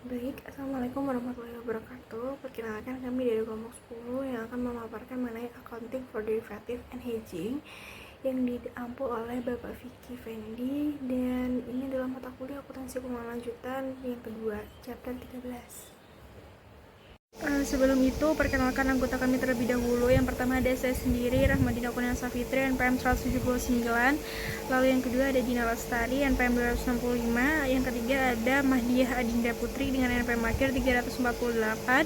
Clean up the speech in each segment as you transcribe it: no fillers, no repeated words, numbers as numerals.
Baik, Assalamualaikum warahmatullahi wabarakatuh. Perkenalkan kami dari kelompok 10 yang akan memaparkan mengenai accounting for derivative and hedging yang diampu oleh Bapak Vicky Fendi, dan ini adalah mata kuliah akuntansi keuangan lanjutan yang kedua, chapter 13. Sebelum itu, perkenalkan anggota kami terlebih dahulu. Yang pertama ada saya sendiri, Rahmadina Kurnia Safitri, NPM 179. Lalu yang kedua ada Dina Lestari, NPM 265. Yang ketiga ada Mahdiah Adinda Putri dengan NPM Akhir 348.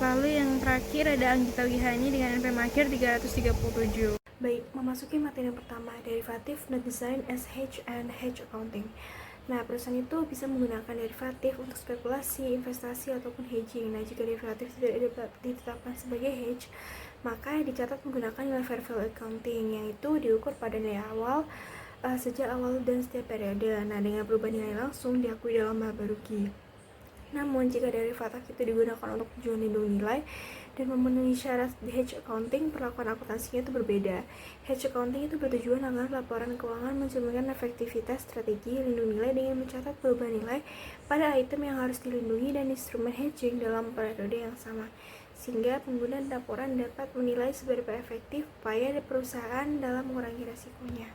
Lalu yang terakhir ada Anggita Wihani dengan NPM Akhir 337. Baik, memasuki materi yang pertama, derivative not design as hedge and hedge accounting. Nah, perusahaan itu bisa menggunakan derivatif untuk spekulasi, investasi, ataupun hedging. Nah, jika derivatif tidak ditetapkan sebagai hedge, maka dicatat menggunakan nilai fair value accounting, yang itu diukur pada nilai awal sejak awal dan setiap periode. Nah, dengan perubahan nilai langsung diakui dalam laba rugi. Namun, jika derivatif itu digunakan untuk tujuan lindung nilai dan memenuhi syarat di hedge accounting, perlakuan akuntansinya itu berbeda. Hedge accounting itu bertujuan agar laporan keuangan mencerminkan efektivitas strategi lindung nilai dengan mencatat perubahan nilai pada item yang harus dilindungi dan instrumen hedging dalam periode yang sama, sehingga pengguna laporan dapat menilai seberapa efektif upaya perusahaan dalam mengurangi resikonya.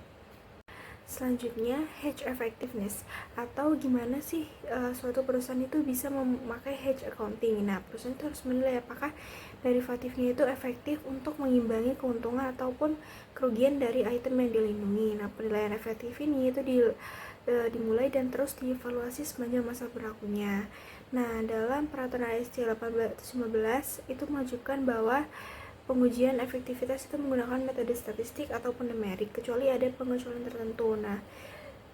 Selanjutnya, hedge effectiveness, atau gimana sih suatu perusahaan itu bisa memakai hedge accounting. Nah, perusahaan itu harus menilai apakah derivatifnya itu efektif untuk mengimbangi keuntungan ataupun kerugian dari item yang dilindungi. Nah, penilaian efektif ini itu dimulai dan terus dievaluasi sepanjang masa berlakunya. Nah, dalam peraturan ASC 1815 itu menunjukkan bahwa pengujian efektivitas itu menggunakan metode statistik ataupun numerik, kecuali ada pengecualian tertentu. Nah,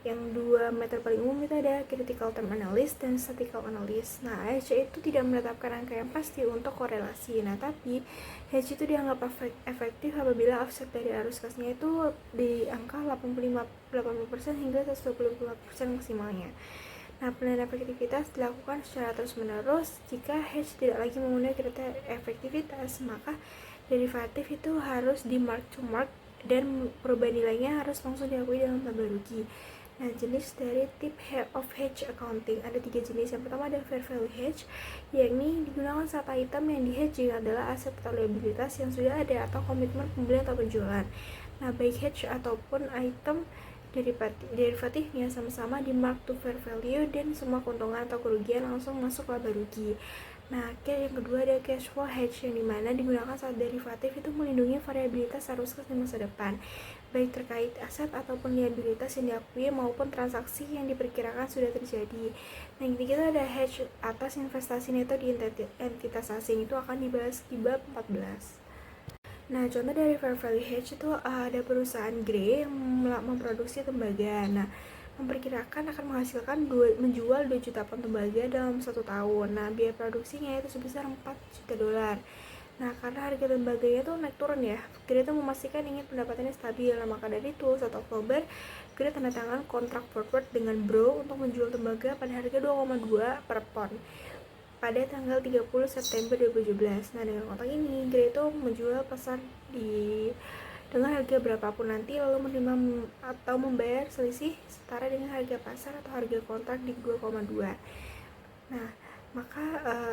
yang dua metode paling umum itu ada critical term analysis dan statistical analysis. Nah, hedge itu tidak menetapkan angka yang pasti untuk korelasi. Nah, tapi hedge itu dianggap efektif apabila offset dari arus kasnya itu di angka 80% hingga 125% maksimalnya. Nah, penilaian efektivitas dilakukan secara terus-menerus. Jika hedge tidak lagi memenuhi kriteria efektivitas, maka derivatif itu harus di mark to mark dan perubahan nilainya harus langsung diakui dalam laba rugi. Nah, jenis dari tip of hedge accounting ada 3 jenis. Yang pertama ada fair value hedge, yakni digunakan saat item yang di hedging adalah aset atau liabilitas yang sudah ada atau komitmen pembelian atau penjualan. Nah, baik hedge ataupun item derivatifnya sama-sama di mark to fair value dan semua keuntungan atau kerugian langsung masuk laba rugi. Nah, yang kedua ada cash flow hedge, yang dimana digunakan saat derivatif itu melindungi variabilitas arus kas di masa depan, baik terkait aset ataupun liabilitas yang diakui maupun transaksi yang diperkirakan sudah terjadi. Nah, yang ketiga ada hedge atas investasi neto di entitas asing, itu akan dibahas di bab 14. Nah, contoh dari fair value hedge itu ada perusahaan Grey yang memproduksi tembaga. Nah, memperkirakan akan menghasilkan menjual 2 juta ton tembaga dalam 1 tahun. Nah, biaya produksinya itu sebesar 4 juta dolar. Nah, karena harga tembaganya itu naik turun ya, Grey itu memastikan ingin pendapatannya stabil. Nah, maka dari itu 1 Oktober Grey tanda tangan kontrak forward dengan Bro untuk menjual tembaga pada harga 2,2 per pon pada tanggal 30 September 2017. Nah, dengan kontrak ini, Grey itu menjual pasar dengan harga berapapun nanti, lalu menerima atau membayar selisih setara dengan harga pasar atau harga kontrak di 2,2. Nah, maka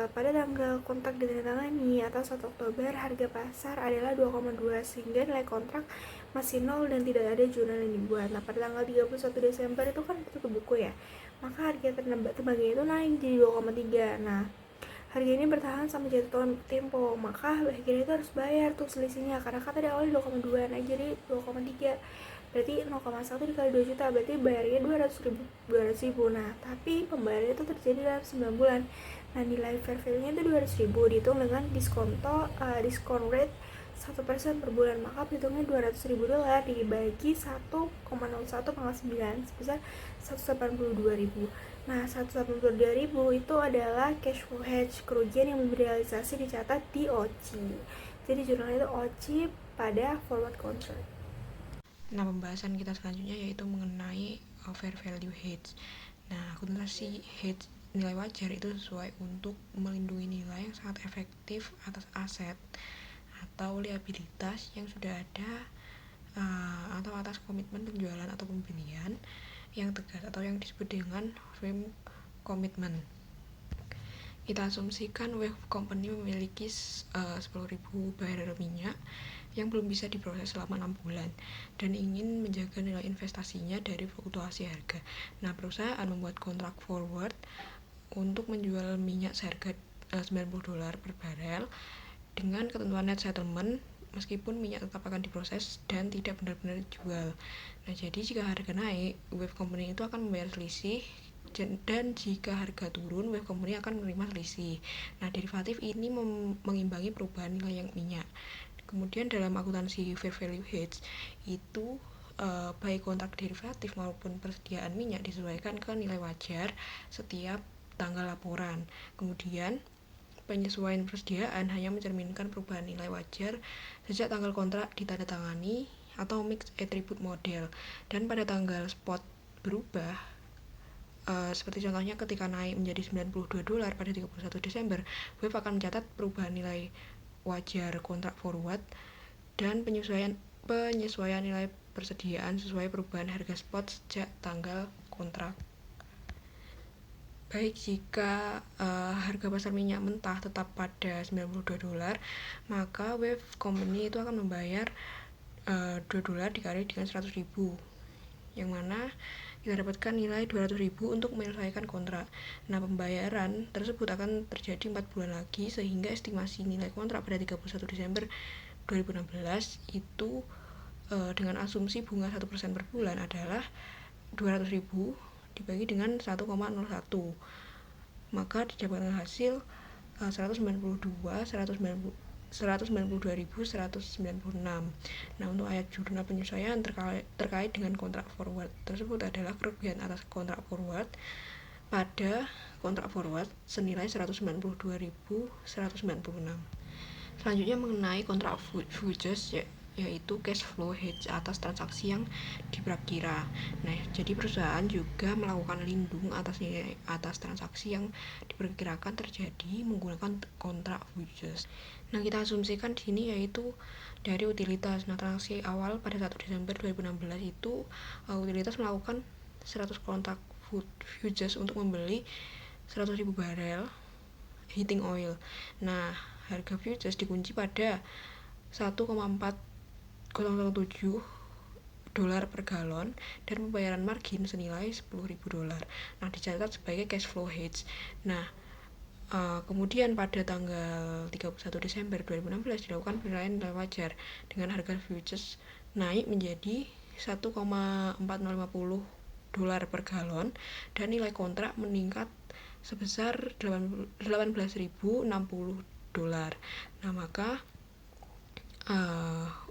pada tanggal kontrak ditandatangani atau 1 Oktober harga pasar adalah 2,2, sehingga nilai kontrak masih 0 dan tidak ada jurnal yang dibuat. Nah, pada tanggal 31 Desember itu kan tutup buku ya, maka harga tembaga itu naik jadi 2,3. Nah, harga ini bertahan sampai jatuh tempo, maka akhirnya itu harus bayar tuh selisihnya, karena kan tadi awalnya 2,2 naik jadi 2,3, berarti 0,1 dikali 2 juta, berarti bayarnya 200 ribu. Nah, tapi pembayarannya itu terjadi dalam 9 bulan. Nah, nilai fair value nya itu 200 ribu dihitung dengan diskon rate 1% per bulan, maka perhitungnya 200 ribu dolar dibagi 1,01 pangkat 9 sebesar 182 ribu. Nah, 182 ribu itu adalah cash flow hedge, kerugian yang berealisasi dicatat di OCI. Jadi jurnalnya itu OCI pada forward contract. Nah, pembahasan kita selanjutnya yaitu mengenai fair value hedge. Nah, akuntansi hedge nilai wajar itu sesuai untuk melindungi nilai yang sangat efektif atas aset atau liabilitas yang sudah ada atau atas komitmen penjualan atau pembelian yang tegas atau yang disebut dengan firm commitment. Kita asumsikan Wave Company memiliki 10.000 barel minyak yang belum bisa diproses selama 6 bulan dan ingin menjaga nilai investasinya dari fluktuasi harga. Nah, perusahaan membuat kontrak forward untuk menjual minyak seharga $90 per barel dengan ketentuan net settlement meskipun minyak tetap akan diproses dan tidak benar-benar dijual. Nah, jadi jika harga naik, Wave Company itu akan membayar selisih, dan jika harga turun, Wave Company akan menerima selisih. Nah, derivatif ini mengimbangi perubahan nilai yang minyak. Kemudian dalam akuntansi fair value hedge itu baik kontrak derivatif maupun persediaan minyak disesuaikan ke nilai wajar setiap tanggal laporan. Kemudian penyesuaian persediaan hanya mencerminkan perubahan nilai wajar sejak tanggal kontrak ditandatangani atau mixed attribute model, dan pada tanggal spot berubah. Seperti contohnya ketika naik menjadi $92 pada 31 Desember, Wave akan mencatat perubahan nilai wajar kontrak forward dan penyesuaian nilai persediaan sesuai perubahan harga spot sejak tanggal kontrak. Baik, jika harga pasar minyak mentah tetap pada $92, maka Wave Company itu akan membayar $2 dikali dengan 100.000, yang mana kita dapatkan nilai 200.000 untuk menyelesaikan kontrak. Nah, pembayaran tersebut akan terjadi 4 bulan lagi, sehingga estimasi nilai kontrak pada 31 Desember 2016 itu dengan asumsi bunga 1% per bulan adalah 200.000 dibagi dengan 1,01, maka didapatkan hasil 192.196. Nah, untuk ayat jurnal penyesuaian terkait dengan kontrak forward tersebut adalah kerugian atas kontrak forward pada kontrak forward senilai 192.196. Selanjutnya mengenai kontrak futures, yaitu cash flow hedge atas transaksi yang diperkira. Nah, jadi perusahaan juga melakukan lindung atas nilai atas transaksi yang diperkirakan terjadi menggunakan kontrak futures. Nah, kita asumsikan di sini yaitu dari utilitas. Nah, transaksi awal pada 1 Desember 2016 itu utilitas melakukan 100 kontrak futures untuk membeli 100.000 barel heating oil. Nah, harga futures dikunci pada 1,4007 dolar per galon dan pembayaran margin senilai $10.000. Nah, dicatat sebagai cash flow hedge. Nah, kemudian pada tanggal 31 Desember 2016 dilakukan penilaian nilai wajar dengan harga futures naik menjadi 1,4050 dolar per galon dan nilai kontrak meningkat sebesar 18.060 dolar. Nah, maka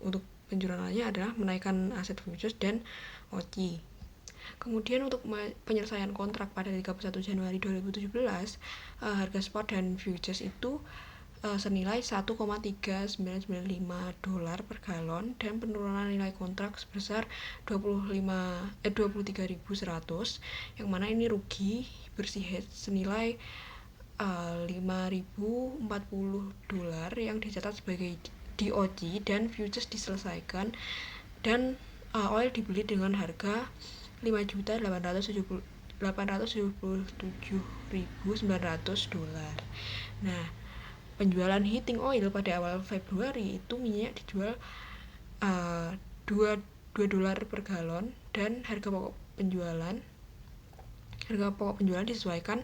untuk penjualannya adalah menaikkan aset futures dan OC. Kemudian untuk penyelesaian kontrak pada 31 Januari 2017, harga spot dan futures itu senilai 1,3995 dolar per galon dan penurunan nilai kontrak sebesar 23.100, yang mana ini rugi bersih hedge senilai 5.040 dolar yang dicatat sebagai DOC, dan futures diselesaikan dan oil dibeli dengan harga 5.877.900 dolar. Nah, penjualan heating oil pada awal Februari itu minyak dijual 2 dolar per galon dan harga pokok penjualan disesuaikan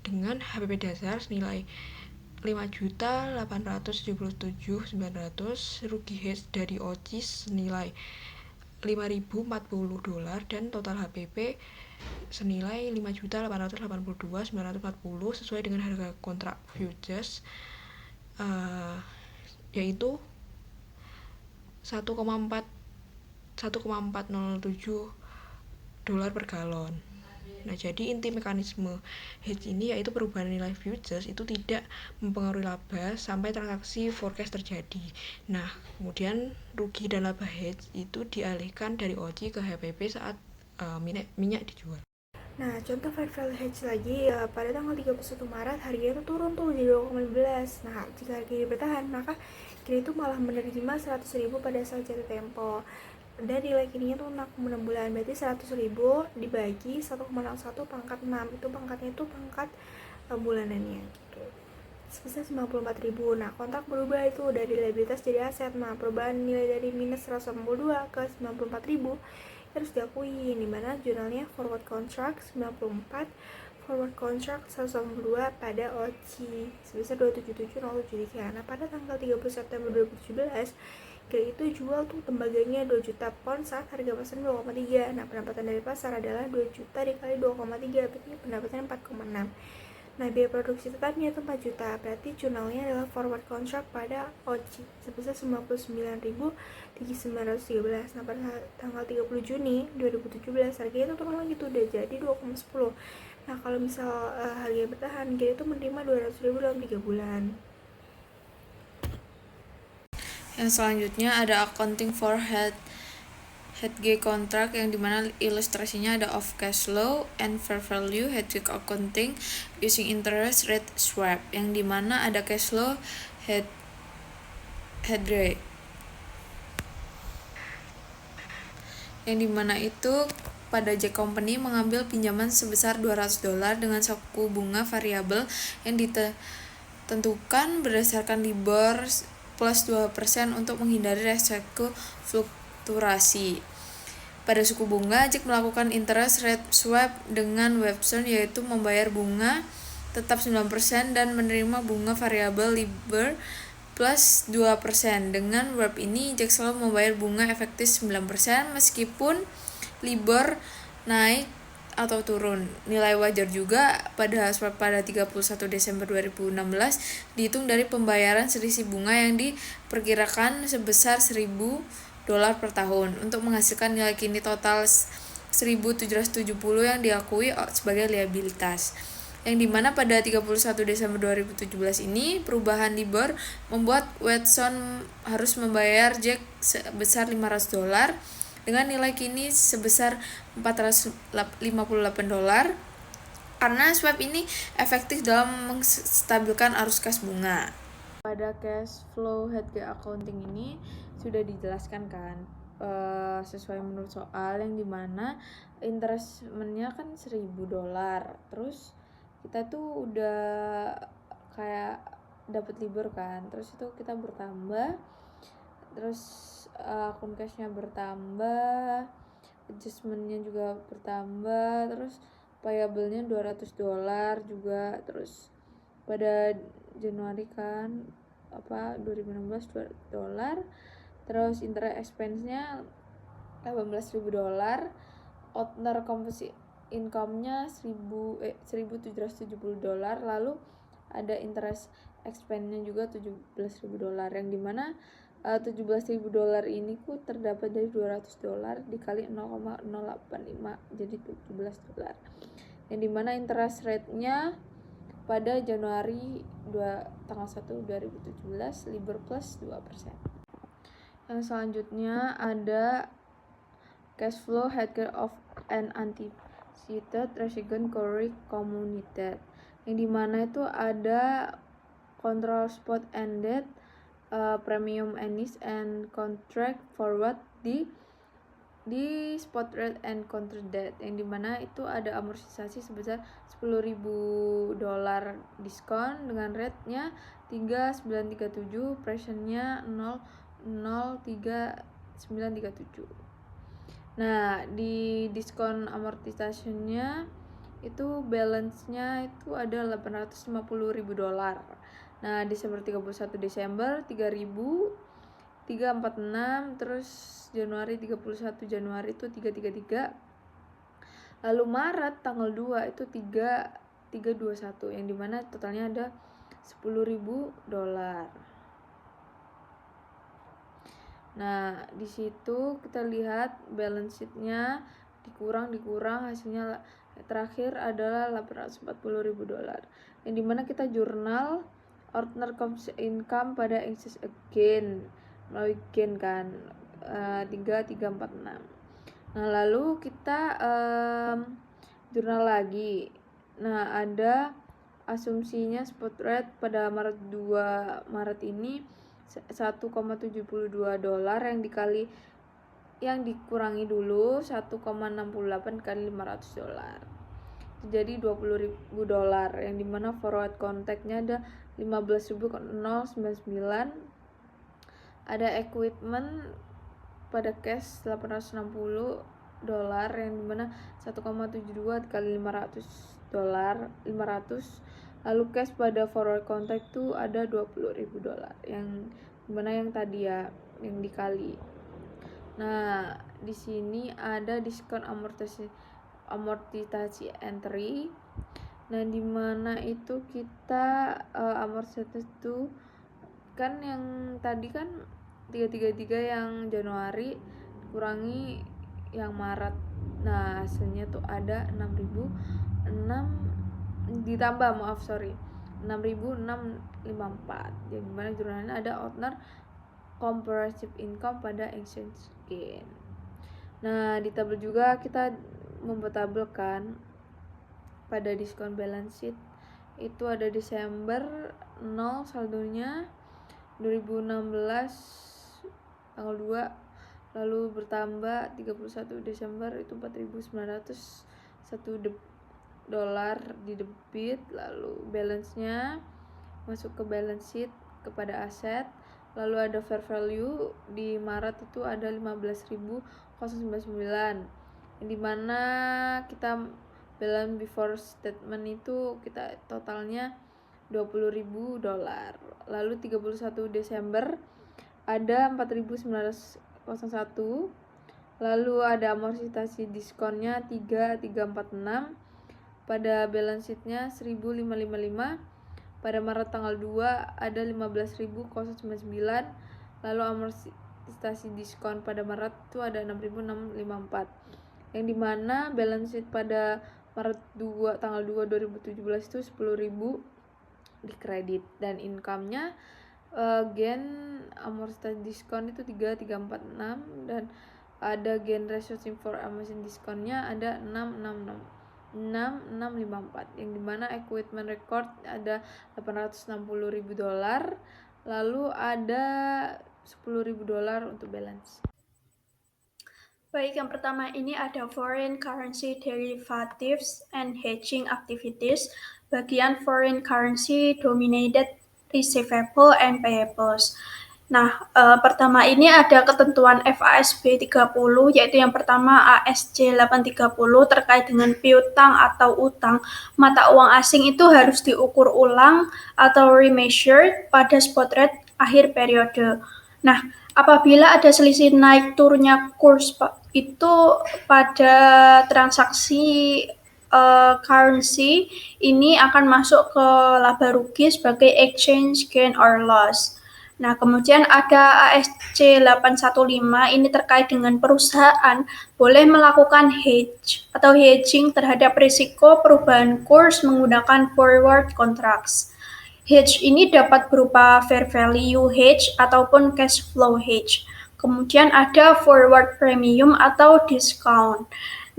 dengan HPP dasar senilai 5.877.900, rugi hedge dari OCIS senilai 5.040 dolar dan total HPP senilai 5.882.940 sesuai dengan harga kontrak futures yaitu 1,407 dolar per galon. Nah, jadi inti mekanisme hedge ini yaitu perubahan nilai futures itu tidak mempengaruhi laba sampai transaksi forecast terjadi. Nah, kemudian rugi dan laba hedge itu dialihkan dari OC ke HPP saat minyak dijual. Nah, contoh fair value hedge lagi, pada tanggal 31 Maret harganya itu turun tuh jadi 2,15. Nah, jika harga ini bertahan, maka kita itu malah menerima 100.000 pada saat jatuh tempo. Dan nilai kininya tuh 6 bulan, berarti 100.000 dibagi 1,01 pangkat 6, itu pangkatnya itu pangkat bulanannya gitu. Sebesar 94.000. Nah, kontrak berubah itu dari liabilitas jadi aset. Nah, perubahan nilai dari minus 182 ke 94.000 harus diakui, dimana jurnalnya forward contract 94, forward contract 182 pada OCI sebesar 27707 Nah, pada tanggal 30 September 2017 Gray itu jual tuh tembaganya 2 juta pon saat harga pasar 2,3. Nah, pendapatan dari pasar adalah 2 juta dikali 2,3, berarti pendapatan 4,6. Nah, biaya produksi tetapnya itu 4 juta, berarti jurnalnya adalah forward contract pada OCI sebesar 99.913. Nah, pada tanggal 30 Juni 2017 harganya itu turun lagi tuh, udah jadi 2,10. Nah, kalau misal harganya bertahan, Gray itu menerima 200.000 dalam 3 bulan. Yang selanjutnya ada accounting for hedge contract, yang dimana ilustrasinya ada off cash flow and fair value hedge accounting using interest rate swap, yang dimana ada cash flow hedge rate, yang dimana itu pada Jack Company mengambil pinjaman sebesar $200 dengan suku bunga variabel yang ditentukan berdasarkan LIBOR plus 2% untuk menghindari resiko fluktuasi. Pada suku bunga, Jack melakukan interest rate swap dengan Webstone, yaitu membayar bunga tetap 9% dan menerima bunga variabel LIBOR plus 2%. Dengan swap ini, Jack selalu membayar bunga efektif 9% meskipun LIBOR naik atau turun. Nilai wajar juga pada swap pada 31 Desember 2016 dihitung dari pembayaran selisih bunga yang diperkirakan sebesar $1.000 per tahun untuk menghasilkan nilai kini total 1.770 yang diakui sebagai liabilitas. Yang dimana pada 31 Desember 2017 ini perubahan LIBOR membuat Webstone harus membayar Jack sebesar $500 dengan nilai kini sebesar $458 karena swap ini efektif dalam menstabilkan arus kas bunga. Pada cash flow hedge accounting ini sudah dijelaskan kan sesuai menurut soal, yang dimana interestnya kan $1.000, terus kita tuh udah kayak dapat LIBOR kan, terus itu kita bertambah, terus akun cashnya bertambah, adjustmentnya juga bertambah, terus payable-nya $200 juga, terus pada Januari kan 2016 $2, terus interest expense-nya $18.000, owner composite income-nya $1.770, lalu ada interest expense-nya juga $17.000, yang dimana $17.000 ini terdapat dari $200 dikali 0,085 jadi $17, yang dimana interest rate-nya pada Januari tanggal 1 2017 LIBOR plus 2%. Yang selanjutnya ada cash flow hedge of an anticipated resident correct communited, yang dimana itu ada control spot ended, premium annuities and contract forward di spot rate and counter date, yang dimana itu ada amortisasi sebesar $10.000 diskon dengan rate-nya 3,937, pressure-nya 0,03937. Nah, di diskon amortisasinya itu balance-nya itu ada $850.000. Nah, Desember 31 Desember 3.346, terus Januari 31 Januari itu 333. Lalu Maret tanggal 2 itu 321, yang dimana totalnya ada $10.000. Nah, di situ kita lihat balance sheet-nya dikurang hasilnya terakhir adalah $840.000, yang dimana kita jurnal ordinary income pada excess again melalui gain kan 3,346. Nah, lalu kita jurnal lagi. Nah, ada asumsinya spot rate pada Maret ini $1,72 yang dikurangi dulu 1,68 kali $500. jadi $20.000, yang dimana forward contract-nya ada 15.099, ada equipment pada cash $860, yang dimana 1,72 kali $500, lalu cash pada forward contract tuh ada $20.000, yang dimana yang tadi ya yang dikali. Nah, di sini ada diskon amortisasi entry. Nah, dimana itu kita amortisasi itu kan yang tadi kan 333 yang Januari kurangi yang Maret. Nah, hasilnya tuh ada 6.006 ditambah 6.654, yang dimana jurnalnya ada owner comparative income pada exchange gain. Nah, di tabel juga kita membuat tabel kan pada diskon balance sheet itu ada Desember 0 saldonya 2016 tanggal 2, lalu bertambah 31 Desember itu 4.901 dolar di debit, lalu balance-nya masuk ke balance sheet kepada aset, lalu ada fair value di Maret itu ada 15.099, yang dimana kita balance before statement itu kita totalnya $20.000. Lalu 31 Desember ada 4.901, lalu ada amortisasi diskonnya 3.346, pada balance sheetnya 1.555. Pada Maret tanggal 2 ada 15.099, lalu amortisasi diskon pada Maret itu ada 6.654, yang dimana balance sheet pada Maret 2 tanggal 2 2017 itu 10.000 di kredit, dan income-nya gain amortisasi diskon itu 3.346, dan ada gain ratio for amortisasi diskonnya ada 6.654, yang dimana equipment record ada $860.000, lalu ada $10.000 untuk balance. Baik, yang pertama ini ada foreign currency derivatives and hedging activities. Bagian foreign currency dominated receivable and payables. Nah, pertama ini ada ketentuan FASB 30, yaitu yang pertama ASC 830 terkait dengan piutang atau utang mata uang asing itu harus diukur ulang atau remeasured pada spot rate akhir periode. Nah, apabila ada selisih naik turunnya kurs itu pada transaksi currency ini akan masuk ke laba rugi sebagai exchange gain or loss. Nah, kemudian ada ASC 815 ini terkait dengan perusahaan boleh melakukan hedge atau hedging terhadap risiko perubahan kurs menggunakan forward contracts. Hedge ini dapat berupa fair value hedge ataupun cash flow hedge. Kemudian ada forward premium atau discount.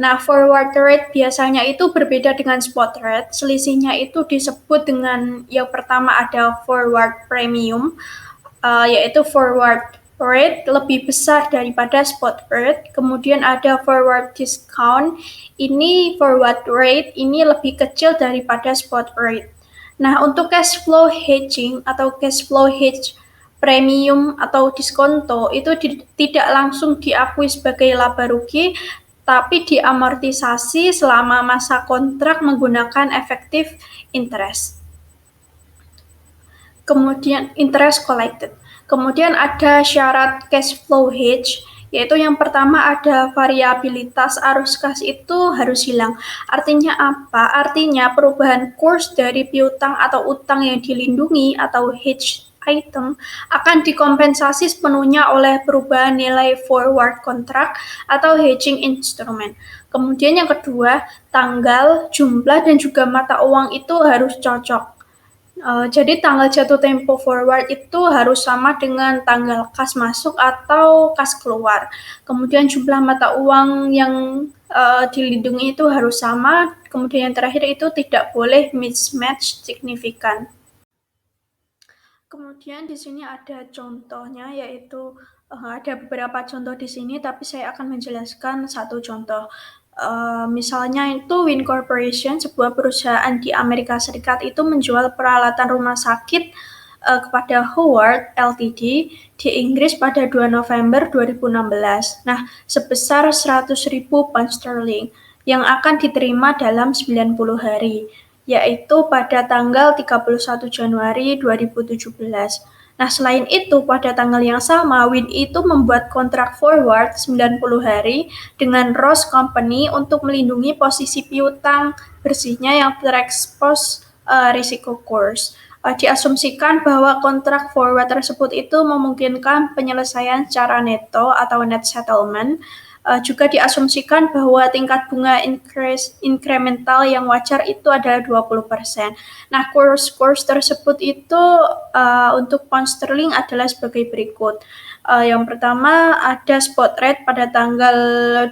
Nah, forward rate biasanya itu berbeda dengan spot rate. Selisihnya itu disebut dengan yang pertama ada forward premium, yaitu forward rate lebih besar daripada spot rate. Kemudian ada forward discount, ini forward rate ini lebih kecil daripada spot rate. Nah, untuk cash flow hedging atau cash flow hedge premium atau diskonto itu tidak langsung diakui sebagai laba rugi, tapi diamortisasi selama masa kontrak menggunakan effective interest. Kemudian interest collected. Kemudian ada syarat cash flow hedge, yaitu yang pertama ada variabilitas arus kas itu harus hilang. Artinya apa? Artinya perubahan kurs dari piutang atau utang yang dilindungi atau hedge item akan dikompensasi sepenuhnya oleh perubahan nilai forward contract atau hedging instrument. Kemudian yang kedua, tanggal, jumlah, dan juga mata uang itu harus cocok. Jadi tanggal jatuh tempo forward itu harus sama dengan tanggal kas masuk atau kas keluar. Kemudian jumlah mata uang yang dilindungi itu harus sama. Kemudian yang terakhir itu tidak boleh mismatch signifikan. Kemudian di sini ada contohnya, yaitu ada beberapa contoh di sini, tapi saya akan menjelaskan satu contoh. Misalnya itu Win Corporation, sebuah perusahaan di Amerika Serikat itu menjual peralatan rumah sakit kepada Howard Ltd di Inggris pada 2 November 2016. Nah, sebesar 100.000 pound sterling yang akan diterima dalam 90 hari, yaitu pada tanggal 31 Januari 2017. Nah, selain itu, pada tanggal yang sama, Win itu membuat kontrak forward 90 hari dengan Ross Company untuk melindungi posisi piutang bersihnya yang terekspos risiko kurs. Diasumsikan bahwa kontrak forward tersebut itu memungkinkan penyelesaian secara neto atau net settlement. Juga diasumsikan bahwa tingkat bunga incremental yang wajar itu adalah 20%. Nah, kurs tersebut itu untuk pound sterling adalah sebagai berikut. Yang pertama ada spot rate pada tanggal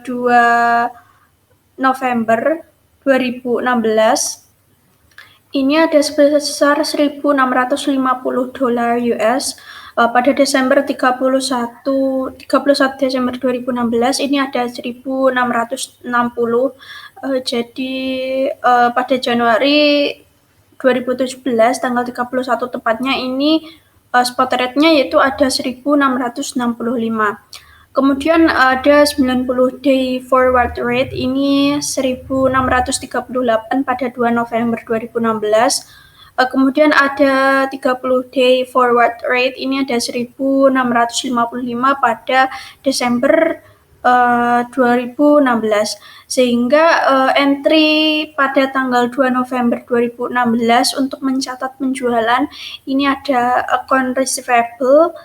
2 November 2016. Ini ada sebesar 1.650 dolar US. Pada Desember 31 Desember 2016 ini ada 1.660. Jadi pada Januari 2017 tanggal 31 tepatnya ini spot rate-nya yaitu ada 1.665. Kemudian ada 90 day forward rate, ini 1.638 pada 2 November 2016. Kemudian ada 30 day forward rate, ini ada 1.655 pada Desember 2016. Sehingga entry pada tanggal 2 November 2016 untuk mencatat penjualan ini ada account receivable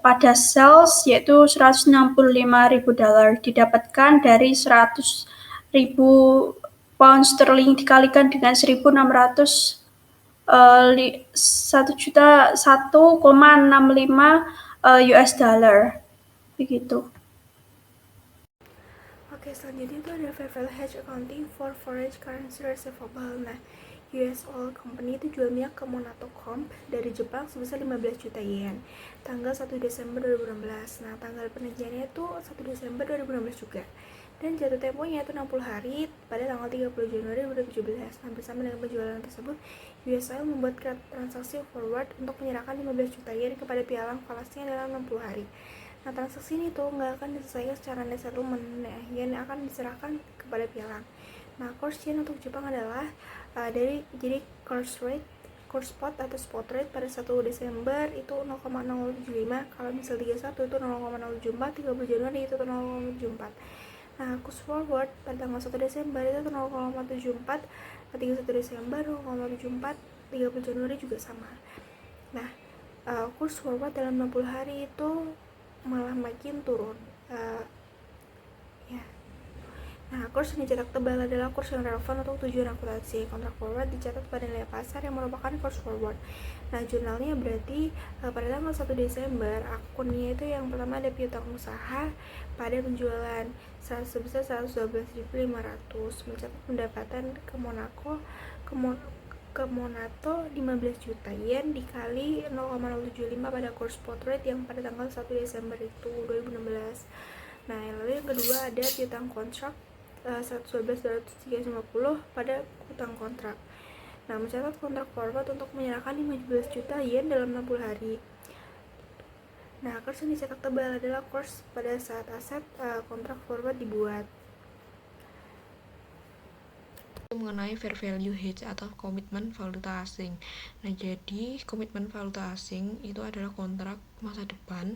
pada sales yaitu 165.000 dolar didapatkan dari 100.000 pound sterling dikalikan dengan 1.600 1.165 US dollar begitu. Oke, selanjutnya itu ada fair value hedge accounting for foreign currency receivable. Nah, US Oil Company itu jual minyak ke Monato Corp dari Jepang sebesar 15 juta yen tanggal 1 Desember 2016. Nah, tanggal penerbitannya itu 1 Desember 2016 juga. Dan jatuh temponya itu 60 hari pada tanggal 30 Januari 2017. Nah, bersama dengan penjualan tersebut, US Oil membuat transaksi forward untuk menyerahkan 15 juta yen kepada pialang falasnya dalam 60 hari. Nah, transaksi ini tuh nggak akan diselesaikan secara net settlement, yang akan diserahkan kepada pialang. Nah, course yen untuk Jepang adalah jadi course spot atau spot rate pada 1 Desember itu 0,075, kalau misal 31 itu 0,074, 30 Januari itu 0,074. Nah, course forward pada tanggal 1 Desember itu 0,74, 31 Desember 0,74, 30 Januari juga sama. Nah, course forward dalam 60 hari itu malah makin turun. Nah, kurs yang dicetak tebal adalah kurs yang relevan untuk tujuan akuntansi. Kontrak forward dicatat pada nilai pasar yang merupakan kurs forward. Nah, jurnalnya berarti pada tanggal 1 Desember akunnya itu yang pertama ada piutang usaha pada penjualan sebesar 112.500, mencatat pendapatan ke Monato 15 juta yen dikali 0,075 pada kurs spot rate yang pada tanggal 1 Desember itu 2016. Nah, lalu yang kedua ada piutang kontrak 112.350 pada utang kontrak. Nah, mencatat kontrak forward untuk menyerahkan 15 juta yen dalam 60 hari. Nah, kurs yang dicetak tebal adalah kurs pada saat aset kontrak forward dibuat. Mengenai fair value hedge atau komitmen valuta asing. Nah, jadi komitmen valuta asing itu adalah kontrak masa depan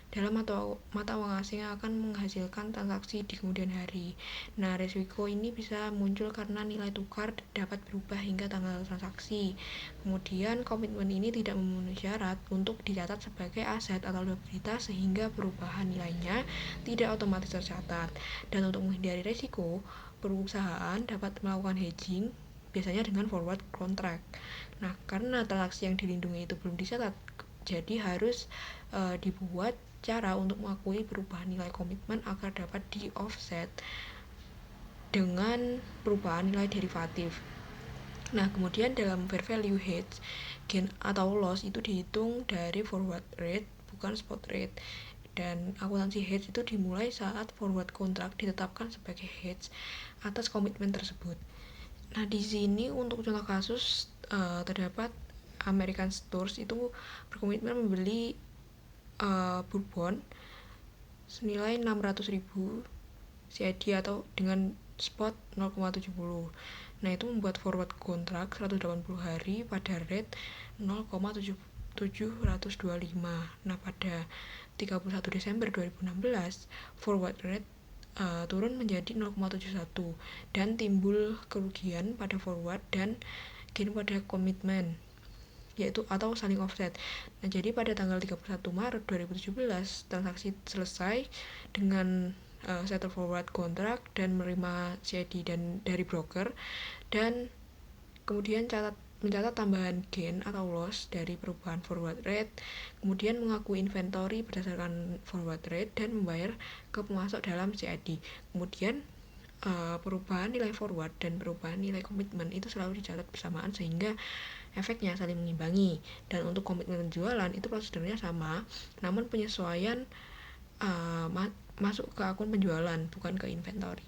dalam mata uang asing yang akan menghasilkan transaksi di kemudian hari. Nah, risiko ini bisa muncul karena nilai tukar dapat berubah hingga tanggal transaksi. Kemudian komitmen ini tidak memenuhi syarat untuk dicatat sebagai aset atau liabilitas sehingga perubahan nilainya tidak otomatis tercatat. Dan untuk menghindari risiko, perusahaan dapat melakukan hedging biasanya dengan forward contract. Nah, karena transaksi yang dilindungi itu belum dicatat, jadi harus dibuat cara untuk mengakui perubahan nilai komitmen agar dapat di offset dengan perubahan nilai derivatif. Nah, kemudian dalam fair value hedge, gain atau loss itu dihitung dari forward rate bukan spot rate. Dan akuntansi hedge itu dimulai saat forward contract ditetapkan sebagai hedge atas komitmen tersebut. Nah, di sini untuk contoh kasus terdapat American Tours itu berkomitmen membeli bourbon senilai 600.000 CAD atau dengan spot 0,70. Nah, itu membuat forward kontrak 180 hari pada rate 0,725. Nah, pada 31 Desember 2016, forward rate turun menjadi 0,71 dan timbul kerugian pada forward dan gain pada komitmen, yaitu atau saling offset. Nah, jadi pada tanggal 31 Maret 2017 transaksi selesai dengan settle forward kontrak dan menerima CAD dan dari broker, dan kemudian mencatat tambahan gain atau loss dari perubahan forward rate, kemudian mengaku inventory berdasarkan forward rate dan membayar ke pemasok dalam CAD. Kemudian perubahan nilai forward dan perubahan nilai komitmen itu selalu dicatat bersamaan sehingga efeknya saling mengimbangi. Dan untuk komitmen penjualan itu prosedurnya sama, namun penyesuaian masuk ke akun penjualan, bukan ke inventory.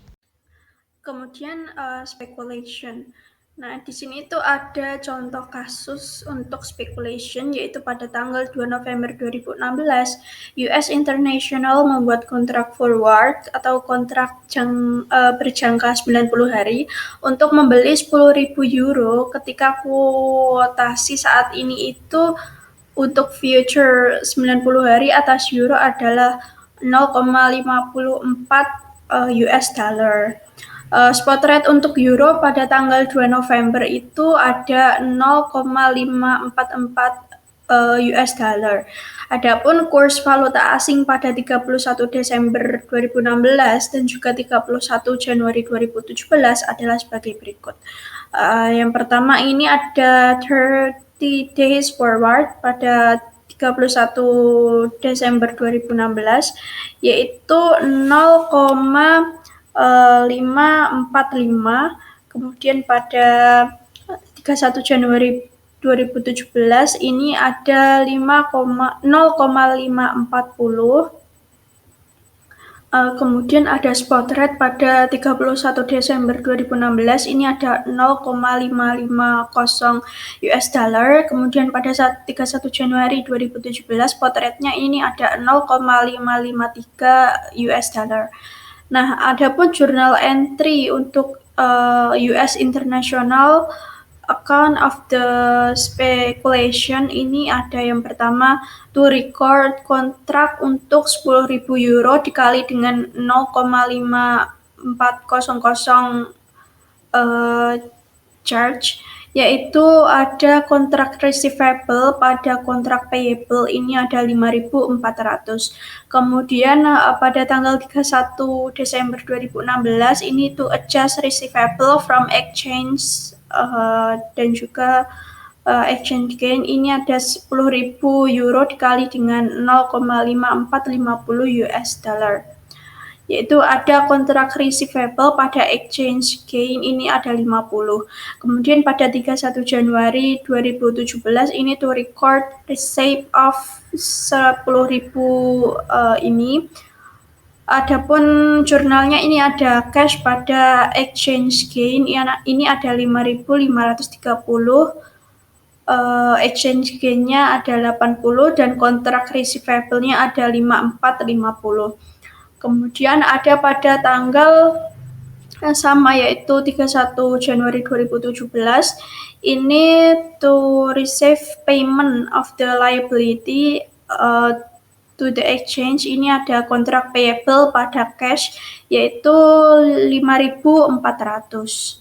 Kemudian speculation. Nah, di sini itu ada contoh kasus untuk speculation, yaitu pada tanggal 2 November 2016, US International membuat kontrak forward atau kontrak berjangka 90 hari untuk membeli 10.000 euro ketika kuotasi saat ini itu untuk future 90 hari atas euro adalah 0,54 US dollar. Spot rate untuk euro pada tanggal 2 November itu ada 0,544 US dollar. Adapun kurs valuta asing pada 31 Desember 2016 dan juga 31 Januari 2017 adalah sebagai berikut. Yang pertama ini ada 30 days forward pada 31 Desember 2016 yaitu 0,545, kemudian pada 31 Januari 2017 ini ada 0,540. Kemudian ada spot rate pada 31 Desember 2016 ini ada 0,550 US dollar. Kemudian pada 31 Januari 2017 spot rate-nya ini ada 0,553 US dollar. Nah, adapun journal entry untuk US International account of the speculation ini ada yang pertama to record kontrak untuk 10.000 euro dikali dengan 0,5400 charge, yaitu ada kontrak receivable pada kontrak payable ini ada 5.400. Kemudian pada tanggal 31 Desember 2016 ini to adjust receivable from exchange dan juga exchange gain ini ada 10.000 euro dikali dengan 0,5450 US dollar. Yaitu ada kontrak receivable pada exchange gain ini ada 50. Kemudian pada 31 Januari 2017 ini to record receipt of 10.000 ini. Adapun jurnalnya ini ada cash pada exchange gain ini ada 5.530. Exchange gain-nya ada 80 dan kontrak receivable-nya ada 5450. Kemudian ada pada tanggal sama yaitu 31 Januari 2017 ini to receive payment of the liability to the exchange ini ada kontrak payable pada cash yaitu 5.400.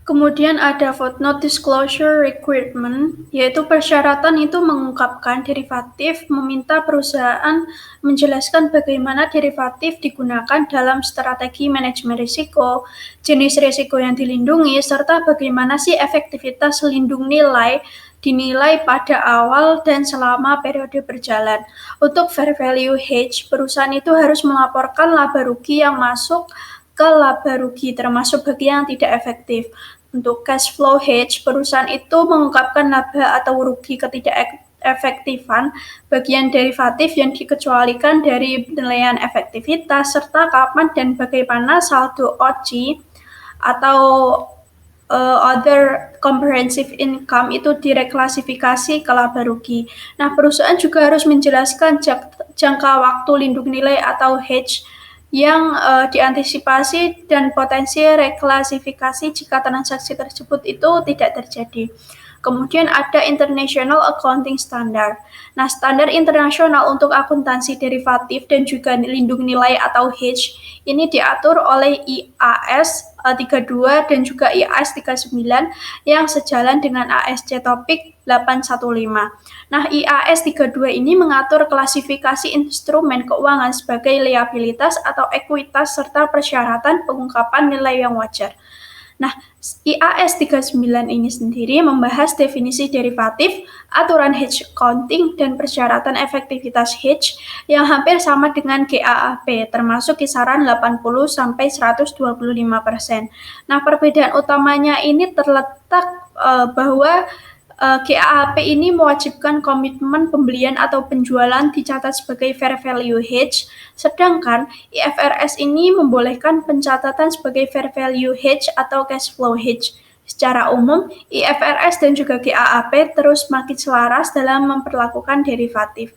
Kemudian ada footnote disclosure requirement, yaitu persyaratan itu mengungkapkan derivatif meminta perusahaan menjelaskan bagaimana derivatif digunakan dalam strategi manajemen risiko, jenis risiko yang dilindungi, serta bagaimana sih efektivitas lindung nilai dinilai pada awal dan selama periode berjalan. Untuk fair value hedge, perusahaan itu harus melaporkan laba rugi yang masuk ke laba rugi termasuk bagian yang tidak efektif. Untuk cash flow hedge, perusahaan itu mengungkapkan laba atau rugi efektifan bagian derivatif yang dikecualikan dari penilaian efektivitas serta kapan dan bagaimana saldo OCI atau other comprehensive income itu direklasifikasi ke laba rugi. Nah, perusahaan juga harus menjelaskan jangka waktu lindung nilai atau hedge yang diantisipasi dan potensi reklasifikasi jika transaksi tersebut itu tidak terjadi. Kemudian ada International Accounting Standard. Nah, standar internasional untuk akuntansi derivatif dan juga lindung nilai atau hedge ini diatur oleh IAS 32 dan juga IAS 39 yang sejalan dengan ASC Topik 815. Nah, IAS 32 ini mengatur klasifikasi instrumen keuangan sebagai liabilitas atau ekuitas serta persyaratan pengungkapan nilai yang wajar. Nah, IAS 39 ini sendiri membahas definisi derivatif, aturan hedge accounting, dan persyaratan efektivitas hedge yang hampir sama dengan GAAP, termasuk kisaran 80-125%. Nah, perbedaan utamanya ini terletak bahwa GAAP ini mewajibkan komitmen pembelian atau penjualan dicatat sebagai fair value hedge, sedangkan IFRS ini membolehkan pencatatan sebagai fair value hedge atau cash flow hedge. Secara umum, IFRS dan juga GAAP terus makin selaras dalam memperlakukan derivatif.